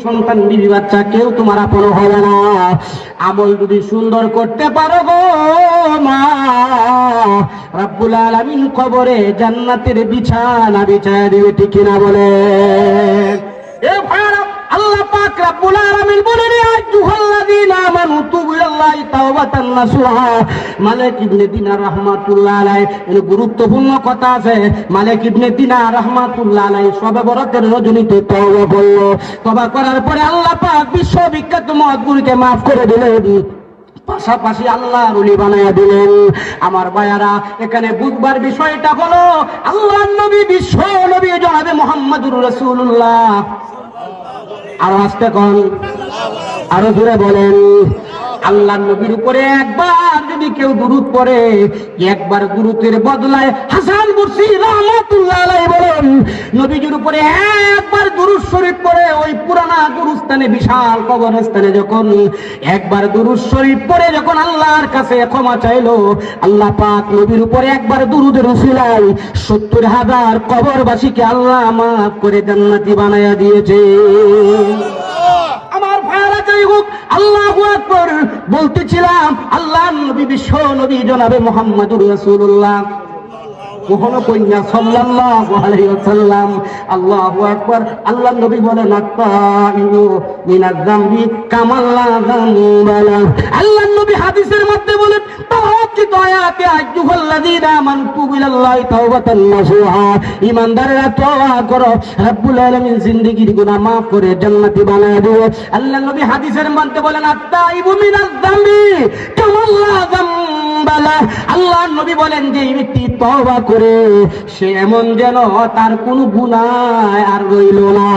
সন্তান বিবি বাচ্চা কেউ তোমার আপন হবে না। আমল যদি সুন্দর করতে পারো গো মা, রব্বুল আলামিন কবরে জান্নাতের বিছানা বিছায়া দিবে, ঠিক কিনা বলে? এ ভাইরা, আল্লাহ পাক রব্বুল আলামিন বলেন, ইয়া আইয়ুহাল্লাযীনা আমানু তুবু ইলাল্লাহি তাওবাতান নাসুহা। মালিক ইবনে দিনার রাহমাতুল্লাহ আলাইহি, এর গুরুত্বপূর্ণ কথা আছে। মালিক ইবনে দিনার রাহমাতুল্লাহ আলাইহি শবে বরাতের রজনীতে তওবা করলো। তওবা করার পরে আল্লাহ পাক বিশ্ববিখ্যাত মওদগুরকে maaf করে দিলেন, পাশাপাশি আল্লাহর ওলি বানায়া দিলেন। আমার ভাইয়ারা, এখানে বুঝবার বিষয়টা হলো আল্লাহর নবী, বিশ্ব নবী জনাবে মুহাম্মদুর রাসূলুল্লাহ, আরো আসতে কোন, আরো জোরে বলেন, আল্লাহর নবীর উপরে একবার যদি কেউ দুরূদ পড়ে, একবার দুরূদের বদলায় হাসান বসরি রাহমাতুল্লাহ আলাইহি বলেন, নবীজির উপরে একবার দুরূদ শরীফ পড়ে, ওই পুরানা গুরুস্থানে বিশাল কবরস্থানে যখন একবার দুরূদ শরীফ পড়ে যখন আল্লাহর কাছে ক্ষমা চাইলো, আল্লাহ পাক নবীর উপরে একবার দুরূদের উসিলায় ৭০,০০০ কবরবাসীকে আল্লাহ maaf করে জান্নাতি বানায়া দিয়েছে। আমার ভাইরা, যাই হোক, আল্লাহু আকবার বলতেছিলাম, আল্লাহর নবী, বিশ্ব নবী জনাবে মুহাম্মদুর রাসূলুল্লাহ, কখনো কইনা সাল্লাল্লাহু আলাইহি ওয়াসাল্লাম, আল্লাহু আকবার। আল্লাহর নবী বলেন, আত্তাইবু মিনাজ যামবি কামাল্লা যামবালা। আল্লাহর নবী হাদিসের মধ্যে বলেন, তাওয়াক্কিত আয়াতে আইয়ুহাল্লাযীনা আমানু তুবু ইলাল্লাহি তাওবাতান নাসুহা। ঈমানদাররা তওবা করো, রব্বুল আলামিন জিন্দেগির গুনাহ maaf করে জান্নাতি বানায় দিবে। আল্লাহর নবী হাদিসের মধ্যে বলেন, আত্তাইবু মিনাজ যামবি কামাল্লা যামবালা। আল্লাহর নবী বলেন, যে ব্যক্তি তওবা করে সে এমন যেন তার কোনো গুনাহ আর রইল না।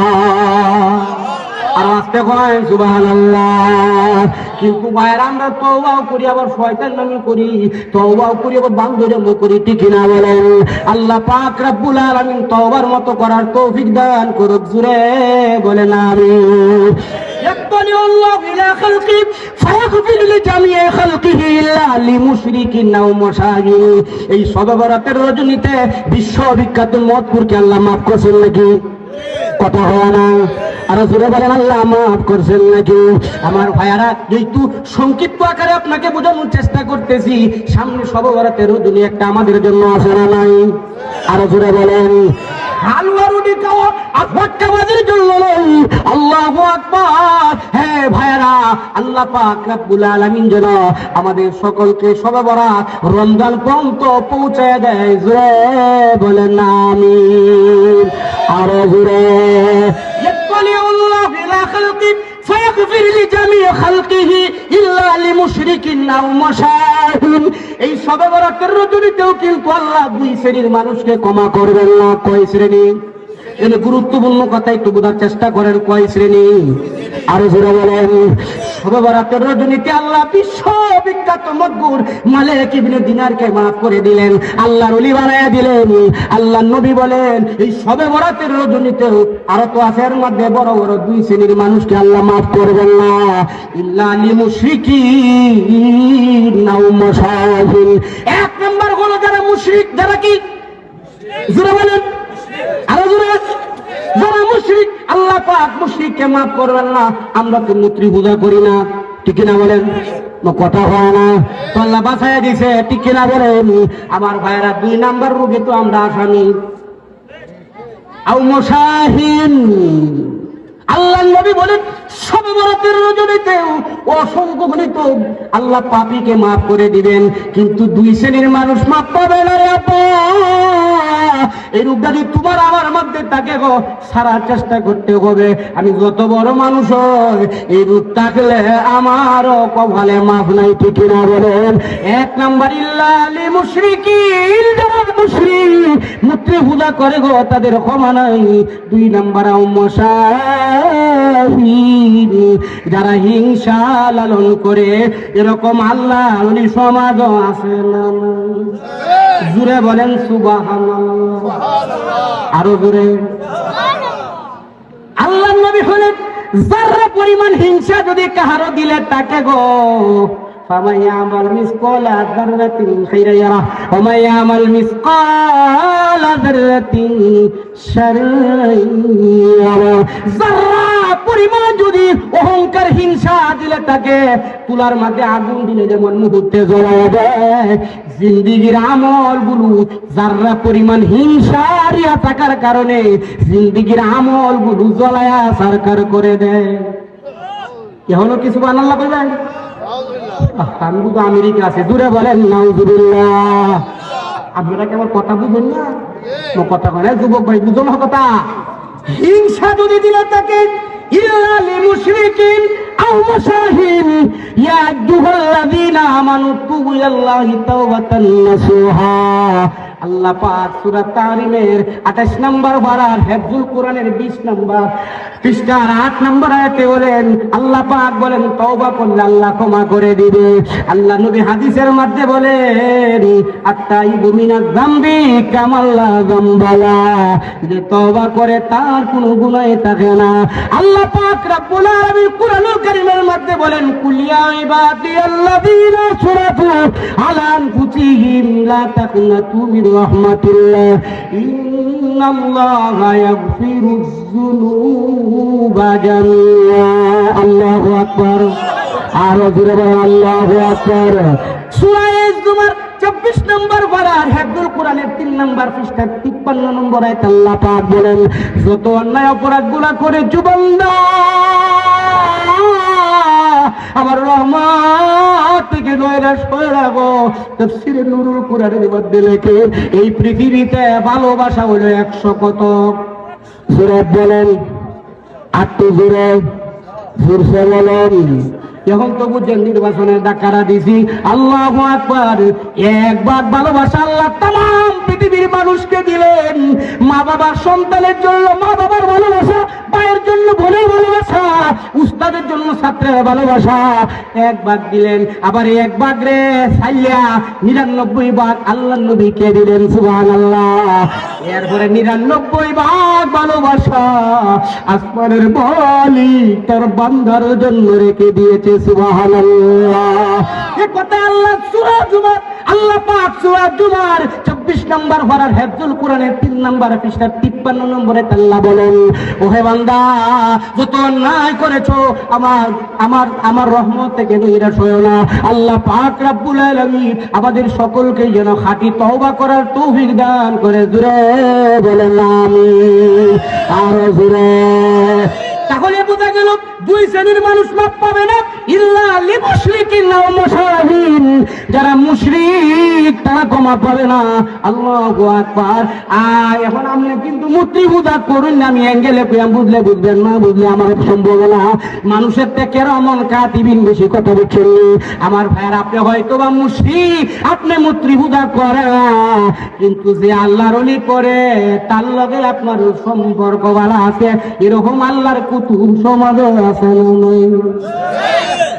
আর আস্তে কয় সুবহানাল্লাহ। কিন্তু ভাইরা, আমরা তওবাও করি, আবার শয়তান নামি করি, তওবাও করি, আবার বান্দরমো করি, ঠিক না বলেন? আল্লাহ পাক রব্বুল আলামিন তওবার মতো করার তৌফিক দান করুক, জোরে বলেন আমিন। يطلع الله إلى خلقه فيغفر لجميع خلقه إلا لمشرك أو مشرك। এই শবে বরাতের রজনীতে বিশ্ববিখ্যাত মওদপুরকে আল্লাহ maaf করছেন নাকি? কথা হয় না, আর জোরে বলেন, আল্লাহ maaf করছেন নাকি? আমার ভাইয়ারা, যেহেতু সংক্ষিপ্ত আকারে আপনাকে বোঝানোর চেষ্টা করতেছি, সামনে শবে বরাতের রজনী একটা আমাদের জন্য আছে না নাই? আর জোরে বলেন, হালুয়া রুটি খাওয়া আফাক্কাবাদের জন্য নয়। আল্লাহু আকবার। হ্যাঁ ভাইরা, আল্লাহ পাক রব্বুল আলামিন যেন আমাদের সকলকে শবে বরাত রমজান পর্যন্ত পৌঁছায় দেয়, জোরে বলেন আমিন। আর জোরে, ইয়াতলিউল্লাহু ইলা খালকি ফায়াগফির লিজামিই খালকিহি ইল্লা লিমুশরিকিন আও মুশারিকিন। এই শবে বরাতের রজনীতেও কিন্তু আল্লাহ দুই শ্রেণীর মানুষকে ক্ষমা করবেন না। কয় শ্রেণী? এর গুরুত্বপূর্ণ কথা একটু বোঝার চেষ্টা করেন, কয় শ্রেণী? আরো জোরে বলেন। শবে বরাতের রজনীতে আল্লাহ বিশ্ববিখ্যাত মওদগুর মালিক ইবনে দিনারকে maaf করে দিলেন, আল্লাহর ওলি বানায়া দিলেন। আল্লাহর নবী বলেন, এই শবে বরাতের রজনীতেও আরো তো আছে, এর মধ্যে বড় বড় দুই শ্রেণীর মানুষকে আল্লাহ maaf করবেন না, ইল্লা লিমুশরিকিন আও মুশরিকিন। এক নাম্বার হলো যারা মুশরিক। যারা কি? জোরে বলেন, আরো জোরে। যারা মুশরিক, আল্লাহ পাক মুশরিককে maaf করবেন না। আমরা তো মূর্তি পূজা করি না, ঠিক না বলেন? কথা হয় না, তো আল্লাহ বাঁচাইয়া দিছে, ঠিক না বলেন? আমার ভাইয়েরা, দুই নাম্বার রোগে তো আমরা আসামি, আও মুশাহিন। আল্লাহ নবী বলেন, শবে বরাতের রজনীতেও অসংখ্য গণিত আল্লাহ পাপীকে maaf করে দিবেন, কিন্তু দুই শ্রেণীর মানুষ maaf পাবে না রে আপা। এই রূপ যদি তোমার আমার মধ্যে থাকে গো, সারার চেষ্টা করতে হবে। আমি যত বড় মানুষ হই, এই রূপ থাকলে আমারও কপালে মাফ নাই, ঠিক না বলেন? এক নাম্বার, ইল্লা লিমুশরিকিন। যারা মুশরিক, মূর্তি পূজা করে গো, তাদের ক্ষমা নাই। দুই নাম্বার, আও মুশরিকিন। যারা হিংসা লালন করে, এরকম আল্লাহ ওলি সমাজও আছে না? জোরে বলেন সুবহানাল্লাহ। আরো জোরে। আল্লাহর নবী হলেন, যারা পরিমাণ হিংসা যদি কাহারো দিলে তাকে গো, فمن يعمل مثقال ذرة خيرا يره ومن يعمل مثقال ذرة شرا يره যারা পরিমাণ যদি অহংকার হিংসা দিলে তাকে তুলার মধ্যে আগুন দিলে যেমন মুহূর্তে জ্বলায় দেয়, জিন্দেগীর আমলগুলো যারা পরিমাণ হিংসা রিয়া থাকার কারণে জিন্দেগীর আমলগুলো জ্বলায়া সরকার করে দেয়। এখনো কিছু বানাল্লাহ কইবেন? আমি তো আমেরিকা আছে, দূরে বলেন নাউজুবিল্লাহ। আপনারা কি আমার কথা বুঝুন না? কথা কয় যুবক ভাই, বুঝো না কথা। হিংসা যদি দিলে তাকে ইল্লা লিলমুশরিকিন আও মুশাহিন ইয়া আইয়ুহাল্লাযীনা আমানু তুবু ইলাল্লাহি তাওবাতান নাসুহা। আল্লাহ পাক সূরা তাহরিমের 28 নম্বর পারার হিফজুল কোরআনের 20 নম্বর পৃষ্ঠার 8 নম্বর আয়াতে বলেন, আল্লাহ পাক বলেন তওবা করলে আল্লাহ ক্ষমা করে দিবে। আল্লাহ নবী হাদিসের মধ্যে বলেন আত্তাইবু মিনাজ যামবি কামাল্লা যামবালা, যে তওবা করে তার কোনো গুনাহ থাকে না। আল্লাহ পাক রব্বুল আলামিন কোরআনুল কারীমের মধ্যে বলেন কুলিয়া ইবাদিয়াল্লাযীনা আসরাফু আলা আনফুসিহিম লা তাকুনাতু মির রাহমাতিল্লাহ ইন্নাল্লাহা ইয়াগফিরুয যুনুবা জামিআ। আল্লাহু আকবার। আর জোরে বলেন আল্লাহু আকবার। সূরা জুমার 24 নম্বর পারার হিফজুল কোরআনের 3 নম্বর পৃষ্ঠার 53 নম্বর আয়াতে আল্লাহ পাক বলেন যত অন্যায় অপরাধগুলো করে বান্দা আমার রহমত থেকে নয়রাশ হয়ে রাখো। তাফসীরে নুরুল কোরআনের মধ্যে লেখে এই পৃথিবীতে ভালোবাসা হলো 100 কত জোরে বলেন, আট জোরে জোরসে বলেন। এখন তো বুঝছেন নির্বাচনের ডাকারা দিছি। আল্লাহু আকবার। একবার ভালোবাসা আল্লাহ তাম পৃথিবীর মানুষকে দিলেন। মা বাবার সন্তানের জন্য মা বাবার ভালোবাসা, ভাইয়ের জন্য বোনের ভালোবাসা, উস্তাদের জন্য ছাত্রের ভালোবাসা একবার দিলেন। আবার এক ভাগ রে ছাইয়া 99 ভাগ আল্লাহর নবীকে দিলেন। সুবহানাল্লাহ। এরপরে 99 ভাগ ভালোবাসা আসমানের মালিক তার বান্দার জন্য রেখে দিয়েছে। সুবহানাল্লাহ। এই কথা আল্লাহ সূরা জুমার আল্লাহ পাক সূরা জুমার 24 নম্বর পারার হিফজুল কোরআনের 3 নম্বর পৃষ্ঠার 53 নম্বরে আল্লাহ বলেন ওহে বান্দা যত অন্যায় করেছো আমার রহমত থেকে নিরাশ হয়ো না। আল্লাহ পাক রব্বুল আলামিন আমাদের সকলকে যেন খাঁটি তওবা করার তৌফিক দান করে। জোরে বলেন আমিন। আর জোরে। তাহলে বোঝা গেল দুই শ্রেণীর মানুষ মাপ পাবে না, ইল্লা লিলমুশরিকিন ওয়া মুশাহিন, যারা মুশরিক তারা ক্ষমা পাবে না। আল্লাহু আকবার। এখন আপনি কিন্তু মূর্তি পূজা করুন না, আমি অ্যাঙ্গেলে কইয়াম, বুঝলে বুঝবেন, না বুঝলে আমার সম্ভব না। মানুষের থেকে রমন কাতিবিন বেশি কথা বলছেন আমার ভাইয়ের। আপনি হয়তো বা মুশরিক, আপনি মূর্তি পূজা করে না, কিন্তু যে আল্লাহর ওলি করে তার লগে আপনার সম্পর্ক ভালো আছে, এরকম আল্লাহর কুতুব সমাজ আছে না?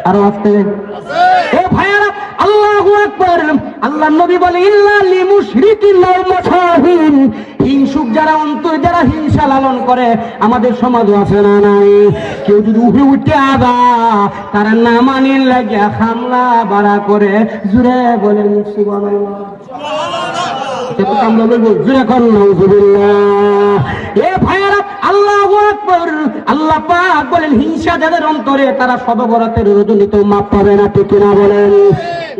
আরো আছে। ও ভাইয়ারা আল্লাহু আকবার। আল্লাহর নবী বলে ইল্লা লিলমুশরিকিন ওয়া মুশাহিন, হিংসুক যারা অন্তর যারা হিংসা লালন করে আমাদের সমাজও আছে না নাই? কেউ যদি উঠে আদা তারা না মানিয়ে লাগিয়া হামলা বাড়া করে। জুড়ে বলেন সুবহানাল্লাহ। এ ভাইয়ারা আল্লাহু আকবার। আল্লাহ পাক বলেন হিংসা যাদের অন্তরে তারা সববরাতের রজনীতেও মাপ পাবে না। ঠিক না বলেন?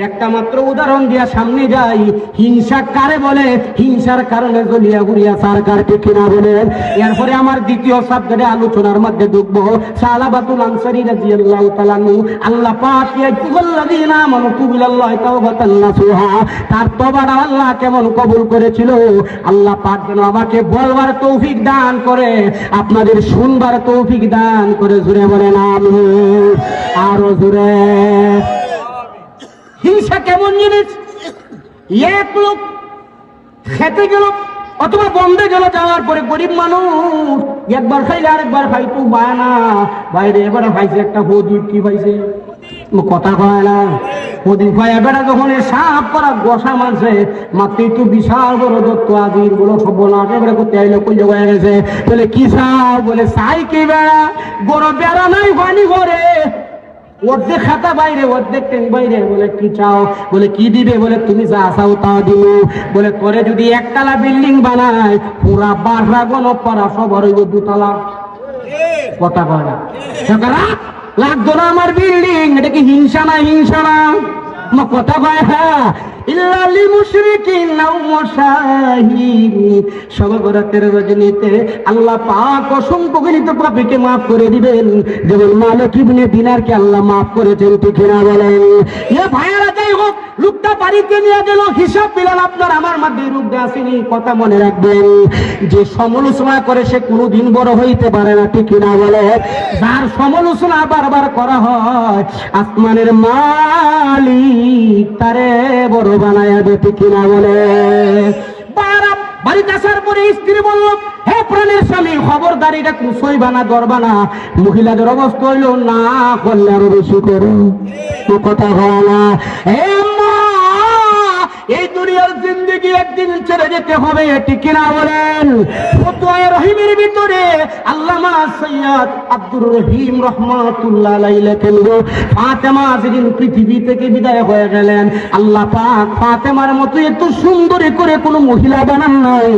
একটা মাত্র উদাহরণ দিয়া সামনে যাই। হিংসা কারে বলে? হিংসার কারণে জ্বলিয়া গুড়িয়া সরকার। ঠিক না বলেন? এরপরে আমার দ্বিতীয় সাবজেক্টে আলোচনার মধ্যে ঢুকবো সালাবাতুল আনসারী রাদিয়াল্লাহু তাআলা আনহু। আল্লাহ পাক ইয়াকুল্লাযীনা আমানু বিল্লাহি তাওবাতান নাসুহা, তার তওবাটা আল্লাহ কেমন কবুল করেছিল আল্লাহ পাক যেন আমাকে বলবার তৌফিক দান করে, আপনাদের শুনবার তৌফিক দান করে। জোরে বলেন আমিন। আরো জোরে। হিংসা কেমন জিনিস? এক লোক খেতে গেল অথবা বন্ধে গেল, যাওয়ার পরে গরিব মানুষ একবার খাইলে আরেকবার খাইতো পায় না। বাইরে এবারে খাইছে একটা প্রদীপ, কি পাইছে কথা কয় না, প্রদীপ ভাই এবারে যখন সাপ করা বসা মারছে মাত্রই তো বিশাল বড় দত্ত আজির বলো সব না এবারে করতে আইলো কই হয়ে গেছে। বলে কি সাপ? বলে চাই কি বেড়া, বড় বেড়া নাই পানি ভরে অর্ধেক খাতা বাইরে, অর্ধেক ট্যাঙ্ক বাইরে। বলে কি চাও? বলে কি দিবে? বলে তুমি যা চাও তা দিব। বলে তোরে যদি একতলা বিল্ডিং বানায়, পুরা বাররা গণপরা সবার হইব দুতলা। কথা কয় না? লাগতো না আমার বিল্ডিং। এটা কি হিংসা না? হিংসা না? আমার কথা কয়? হ্যাঁ। ইল্লালি মুশরিকিন নাও মুশাহিদ। শবে বরাতের রজনীতে আল্লাহ পাক অসংখ্য গণিত পাপীকে মাফ করে দিবেন, যেমন মালিক ইবনে দিনারকে আল্লাহ মাফ করেছেন। ঠিক না বলেন? এ ভাইয়েরা, যাই হোক, লোকটা বাড়িতে নিয়ে গেল, হিসাব মিলাল আপনার আমার মধ্যে রূপ আসেনি। কথা মনে রাখবেন, যে সমালোচনা করে সে কোনোদিন বড় হইতে পারে না। ঠিক না বলে? যার সমালোচনা বারবার করা হয়, আসমানের মালিক তারে বড় বানায়া দে। ঠিক না বলে? বাড়িতে আসার পরে স্ত্রী বলল, হে প্রাণের স্বামী, খবরদার এটা কুসইবা না, ধরবা না। মহিলাদের অবস্থা হইল না করলে আরো বেশি করো। কথা হয় না? হে মা, এই দুনিয়ার জিন্দেগি একদিন ছেড়ে যেতে হবে। ঠিক কিনা বলেন? ফতোয়া রহিমের ভিতরে আল্লামা সৈয়দ আব্দুর রহিম রহমাতুল্লাহ আলাইহি লেখেন, ফাতেমা যেদিন পৃথিবী থেকে বিদায় হয়ে গেলেন, আল্লাহ পাক ফাতেমার মতো এত সুন্দরী করে কোনো মহিলা বানান নাই,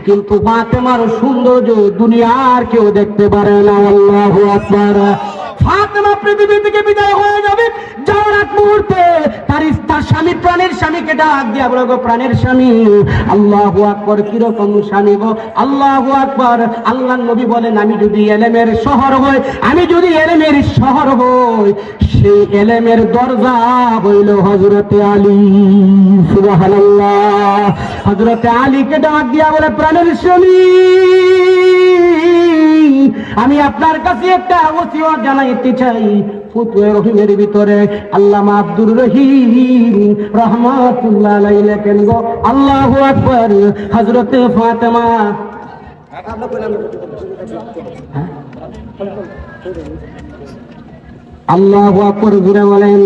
কিন্তু ফাতেমার সৌন্দর্য দুনিয়ার কেউ দেখতে পারে না। আল্লাহু আকবার। ফাতেমা পৃথিবী থেকে বিদায় হয়ে যাবে, যাওয়ার এক মুহূর্তে তার স্বামী, প্রাণের স্বামীকে ডাক দিয়া বলে, গো প্রাণের স্বামী। আল্লাহু আকবার। কিরকম স্বামী গো? আল্লাহু আকবার। আল্লাহর নবী বলেন, আমি যদি এলেমের শহর হই, আমি যদি এলেমের শহর হই, সেই এলেমের দরজা হইল হযরতে আলী। সুবহানাল্লাহ। হযরতে আলীকে ডাক দিয়া বলে, প্রাণের স্বামী, আমি আপনার কাছে একটা ওসিয়ত জানাইতে চাই। ফতোয়া রহিমের ভিতরে আল্লামা আব্দুর রহিম রহমাতুল্লাহ আলাইহি লেখেন, গো আল্লাহু আকবার, হযরতে ফাতেমা। আল্লাহু আকবার জুড়ে বলেন।